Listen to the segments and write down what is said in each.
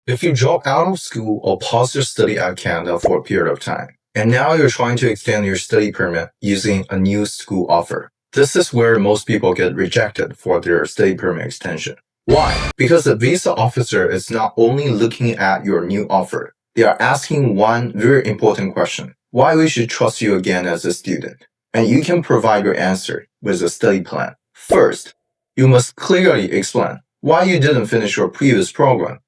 If you drop out of school or pause your study at Canada for a period of time, and now you're trying to extend your study permit using a new school offer, this is where most people get rejected for their study permit extension. Why? Because the visa officer is not only looking at your new offer, they are asking one very important question: why we should trust you again as a student? And you can provide your answer with a study plan. First, you must clearly explain why you didn't finish your previous program.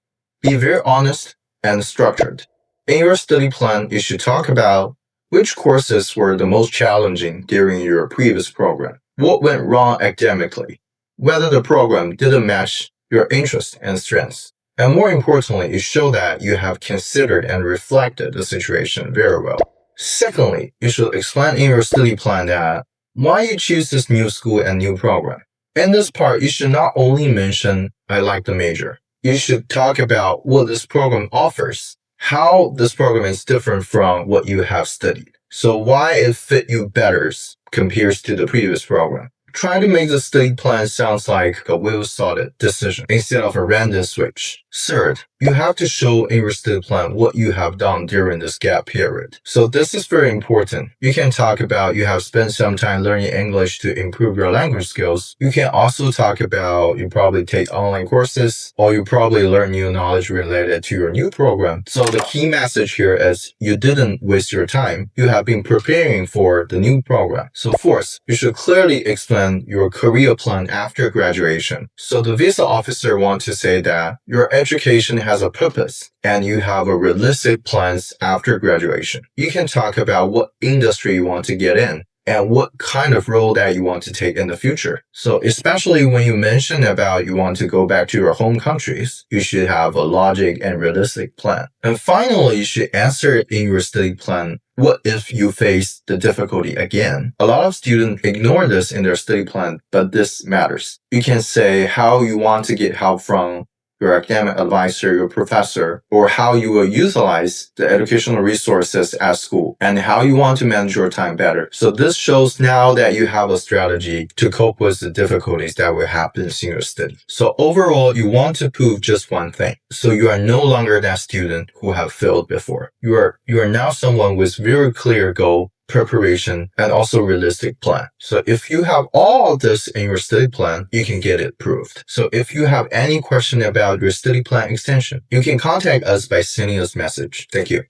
Be very honest and structured. In your study plan, you should talk about which courses were the most challenging during your previous program, what went wrong academically, whether the program didn't match your interests and strengths. And more importantly, you show that you have considered and reflected the situation very well. Secondly, you should explain in your study plan that why you choose this new school and new program. In this part, you should not only mention I like the major. You should talk about what this program offers, how this program is different from what you have studied, so why it fit you better compared to the previous program. Try to make the study plan sound like a well-thought decision instead of a random switch. Third, you have to show in your study plan what you have done during this gap period. So this is very important. You can talk about you have spent some time learning English to improve your language skills. You can also talk about you probably take online courses or you probably learn new knowledge related to your new program. So the key message here is you didn't waste your time. You have been preparing for the new program. So fourth, you should clearly explain your career plan after graduation. So the visa officer wants to say that your education has a purpose and you have a realistic plans after graduation. You can talk about what industry you want to get in and what kind of role that you want to take in the future. So especially when you mention about you want to go back to your home countries, you should have a logic and realistic plan. And finally, you should answer in your study plan, what if you face the difficulty again? A lot of students ignore this in their study plan, but this matters. You can say how you want to get help from your academic advisor, your professor, or how you will utilize the educational resources at school and how you want to manage your time better. So this shows now that you have a strategy to cope with the difficulties that will happen in your study. So overall, you want to prove just one thing. So you are no longer that student who have failed before. You are now someone with very clear goal, preparation, and also realistic plan. So if you have all of this in your study plan, you can get it approved. So if you have any question about your study plan extension, you can contact us by sending us a message. Thank you.